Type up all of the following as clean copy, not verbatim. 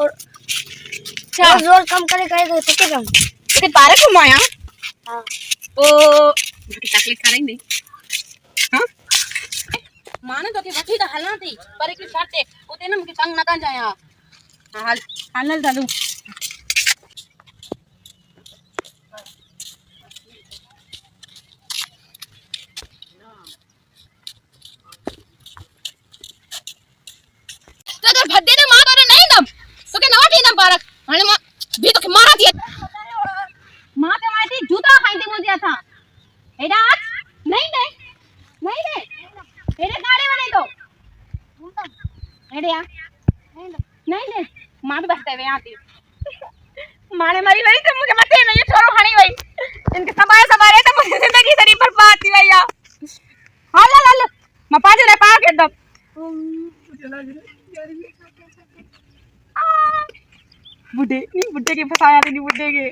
और जोर कम करे तो कितने कम ते पार्क में आया हां तो चॉकलेट खा रही नहीं हां माने तो के वठी तो हला थी पर एक शर्त है उते ना मुके संग न का जाया हाल हाल दादू तो भद्दे ने मां तो नहीं दम तो के नवा थी दम पार्क हने मां भी तो के मारा थी मां ते माटी जूता खाई दे मुझे था एडा नहीं दे नहीं दे एडे गाड़ी बने दो एडे नहीं दे मां तो बस देवे आती माने मारी वही तो मुझे मत नहीं छोरो हणी वही इनके सबारे तो मुझे जिंदगी सरी बर्बाद थी भैया हाल हाल मैं पाजे ले पा के दम बुड्ढे के फसाया थी बुड्ढे के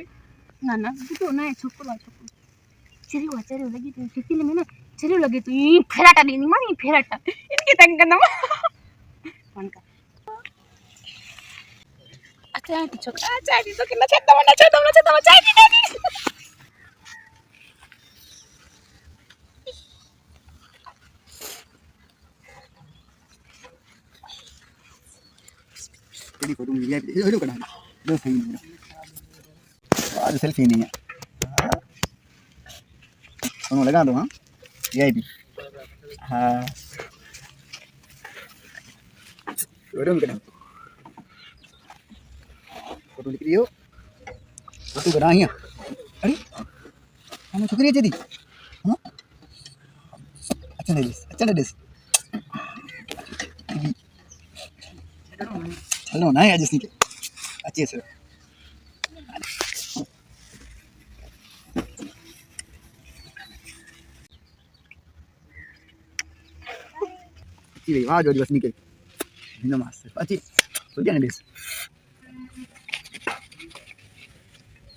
ना ना तो ना छोकरो चरी लगी तो किसी में ना चरी लगी तो ये फेराटा देनी मानी फेराटा इनके तंग करना कौन का अच्छा छोकरा अच्छा तो कितना छेदा चाय दी देगी तेरी फोटो मिल गया वीडियो करना दो सही आज सेल्फी नहीं है दोनों लगा दो हां वीआईपी हां वीडियो करना फोटो लिख लियो फोटो बना ही अरे हम शुक्रिया जी हां अच्छा ले दिस चलो ना आज इसके अच्छे से वाह जो बस निकल नमस्ते अच्छी तो क्या नहीं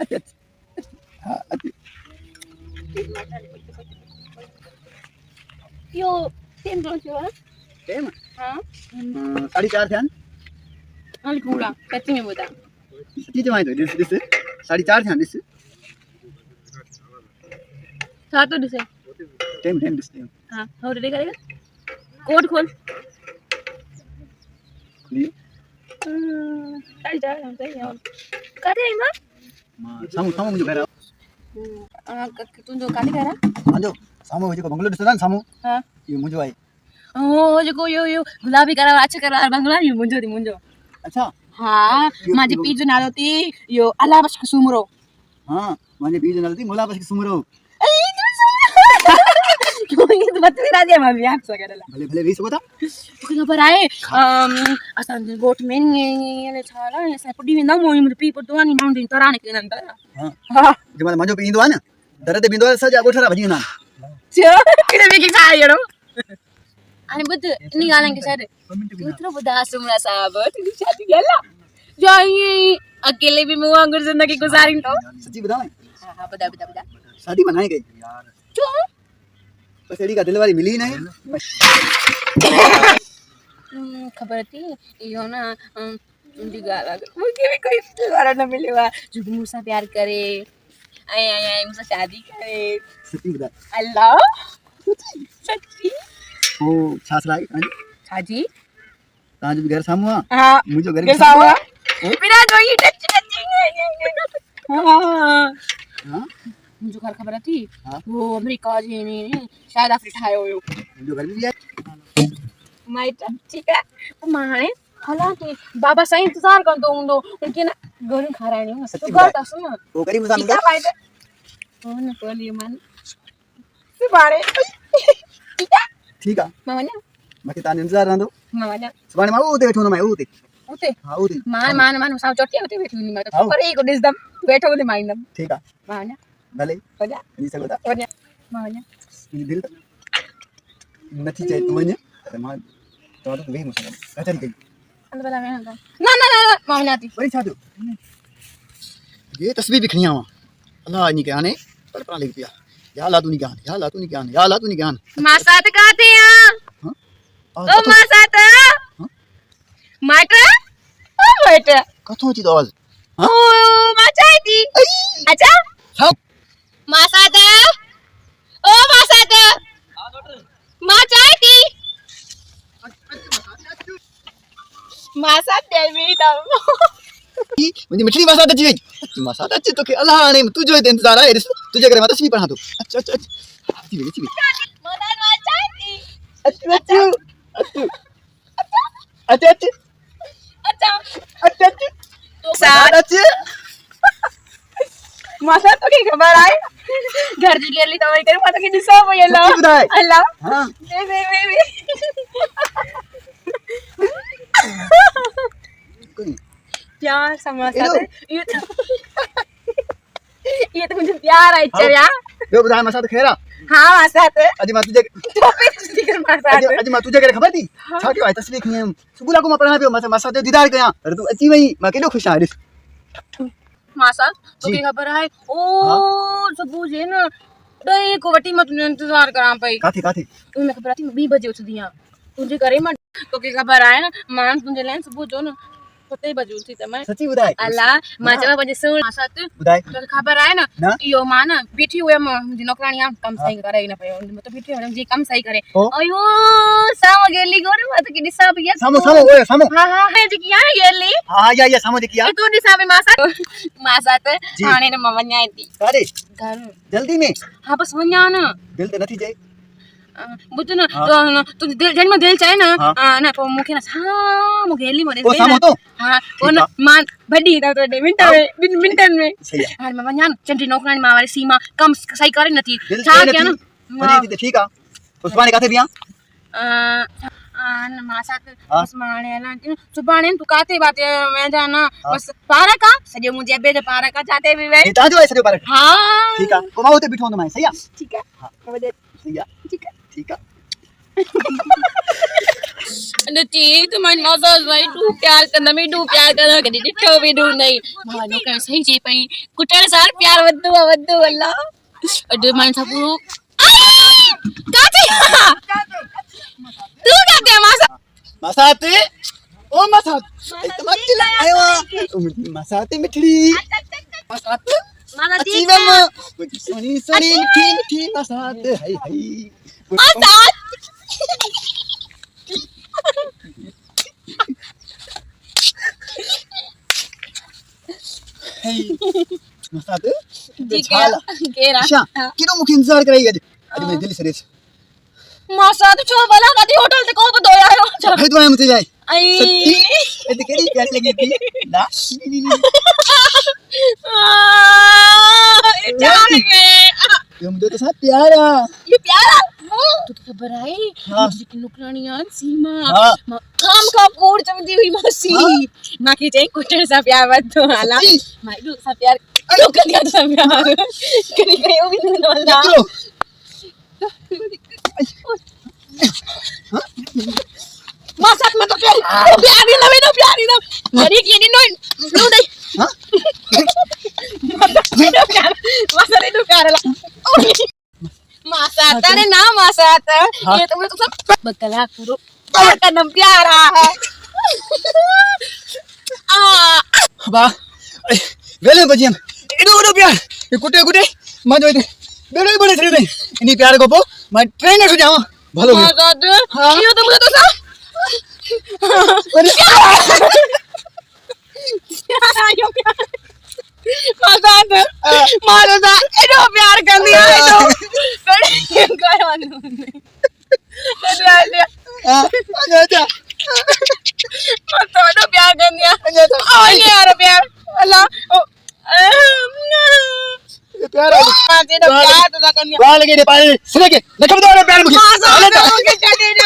अच्छा हाँ अच्छी यो सेम जो है सेम हां 4.5 थे अल पूरा सच्ची में बता सच्ची जमाई तो दिस 4.5 थे दिस सातो दिसे टाइम दिस हां और रेडी करेगा कोड खोल लिए चल जा हम सही है करे ना सामू मुझे कह रहा तू जो काली कह रहा हां जो सामू मुझे को बंगलो दिसदा सामू हां ये मुझे आई ओ जो यो गुलाबी करा अच्छा करा बंगला यो मुंजो अच्छा हां माझी पीजो नालोती यो अलाबस कुसुमरो हां माने बीज नलती मोला बस सुमरो क्यों ये तो बता रहा दिया मैं याद से करेला भले भी सोता तो खबर आए असन गोट में ये छाला ऐसा पुडी में ना मोई मुर पी पर तो नहीं माउंटेन तराने के नंतर हां जे माने मंजो पींदो ना दरद बिंदो सजा गोठरा भजी ना छो किने में की खायड़ो आणि बुद्ध नी गालन के साथ दूसरा बुद्धा सुमरा साहब तेरी शादी गेला जो ये अकेले भी मैं अंगुर जिंदगी गुजारी तो सच्ची बताओ हां बता शादी बनाई गई क्यों बस एडी का दिलवारी मिली नहीं खबर थी यो ना उनकी गाला मुझे भी कोई दोबारा ना मिलेगा जो मुझसे प्यार करे आए मुझसे शादी करे सच्ची बता अल्लाह सच्ची ओ छास लाई छाजी ताज भी घर सामू हां मुझे घर के सामू बिना जो ये टच हां हां मुझे घर खबर थी वो अमेरिका जी ने शायद अफ्रीका आयो यो मुझे घर भी है माइट ठीक है माने हालांकि बाबा सही इंतजार कर दो उनको उनके ना गोरू खा रहा नहीं तो घर दस ना वो करी मुसा ठीक है भाई ओ ना बोली मन सुबारे ठीक है मामा ने बाकी ताने इंतजार रहंदो मामा ने सुबाने मां उते बैठो ना मैं उते हां उते मान साव चोटी होते बैठी नहीं मैं तो पर एक डिस दम बैठो ले माइंदम ठीक है मामा ने भले बजा नहीं सकता बजा मामा ने ये दिल नथी चाहिए तू ने अरे मां तो वे मुसा कचरी गई अंदर बता मैं ना मामा ने आती बड़ी छादू ये तस्वीर भी खनिया अल्लाह नहीं के आने पर परा लिख दिया या ला तू नहीं ज्ञान या ला तू नहीं ज्ञान या ला तू नहीं ज्ञान मां साथ कहते हैं हां ओ मां साथ हां माटा ओ हेठ कथों थी तो आवाज ओ मां चाहे थी अच्छा हाँ मां साथ ओ मां साथ मां चाहे थी मां साथ देवी तब मुझे मिठड़ी मसाद अची वई मसाद अचे तो के अल्लाह ने तुझो इंतजार है तुझे करे मां तस्वीर पढ़ा तो अच्छा अच्छा अची वई मदन मां चाहे थी अचू अचू अचू अच्छा अच्छा अच्छा अच्छा अच्छा तो मसाद अचे मां साथ तो की खबर आई घर जी गेली तो वही करे मां तो की दिसो ये लो सच्ची बुधाए अल्लाह हां वे कोई प्यार समझता है ये तो मुझे प्यार है चरिया बे बुधाए मसाद खैरा हां मां साथ अजी मां तुझे तो फिर स्टिकर मां साथ अजी मां तुझे करे खबर थी छा के आई तस्वीर खणी सुबह को मां पढ़ा पे मसाद दीदार कया अरे तू अची वई मां केडो खुश आ रे मां साथ तो जी। की खबर है ओ सुबह जे ना दही को वटी मत इंतजार करा पई काथे काथे उन खबर थी 2 बजे उठदी हां तुझे करे मां तो की खबर है ना मां तुझे लाइन सुबह जो ना 7 बजे उठी त मैं सच्ची बुधाए अल्लाह मां चवा बजे सुन मां साथ बुधाए तो खबर है ना ना? यो मां ना बीठी हुए मुझे नौकरानी कम सही करे ना पे तो बीठी हुए जी कम सही करे ओ? अयो साम गेली गोरे मत की दिसा भैया सामो सामो ओए सामो हां हां है जी किया गेली हां या सामो देखिया तू दिसा में मां साथ जी। थाने ने मवन्या थी अरे घर जल्दी में हां बस वन्या ना दिल तो नहीं जाए बुझ ना तू दिल जन में दिल चाहे ना हाँ। ना तो मुखे ना साम गेली मोरे ओ सामो तो हां वो ना मान बड़ी तो मिनटन में सही है हां मैं वन्या चंडी नौकरानी मां वाली सीमा कम सही करे नथी दिल छा से क्या ना बने थी ठीक है उस्माने काथे बिया मां साथ हाँ। बस माने ना सुबाने तू काते बाते मैं जाना बस पारा का सजो मुझे अबे जो पारा का चाहते भी वे ये ताजो है सजो पर हां ठीक है कोमा होते बिठो मैं सही है ठीक है हाँ। वजह सही है ठीक है ठीक है नची तुम्हारी मौजा भाई तू प्यार करना मैं तू प्यार करना कदी दिठो भी दू नहीं मानो कर सही जे पई कुटण सार प्यार वद्दू अल्लाह अडे मन सबू काते तू काते मासा मसाते ओ मसात तो मत चिल्ला आयो मसाते मिठड़ी मसात माला अच्छी मम्मा सोनी सोनी मिठी मिठी मसात हाय हाय मासा हाय मसात ठीक है केरा अच्छा किनो मुख इंतजार कराई गज अरे मैं दिल से रेस मासा तो छोड़ बला कदी होटल ते को बदोया है भाई तो मुझे जाए आई सच्ची ये तो केड़ी प्यारी लगी थी ना जान गए ये मुझे तो साथ प्यारा ये प्यारा तो खबर आई हाँ। की नुकरानी यार सीमा हाँ। काम का कोड चमदी हुई मसी हाँ। मां की जाई कुटण सा प्यार मत तो हाला सच्ची? मां दू सा प्यार तो कर दिया सा प्यार करी गयो भी न वाला चलो मां साथ में तो प्यारी ना प्यारी ना मेरी की नी नो दे हां मासा रे तो प्यार ला मासा तारे ना मासा ये तो मैं तो सब बकला करो का नाम प्यारा है आ बा वेले बजियम इडो इडो प्यार ये कुटे कुटे मजो इते बेड़ो बड़े थे रे इनी प्यार को पो मैं ट्रेन से जावा भलो मासा हाँ। ये तो मुझे तो सा अरे प्यारा यो प्यार मासा इडो प्यार कर दिया इडो काय वाला नहीं ले हां आजा आजा मासा इडो प्यार कर दिया आजा ओ यार प्यार अल्लाह ये प्यार है मासा इडो प्यार तो ना कर दिया बाल के पाले सुने के लखम दो प्यार मुझे मासा के चले ने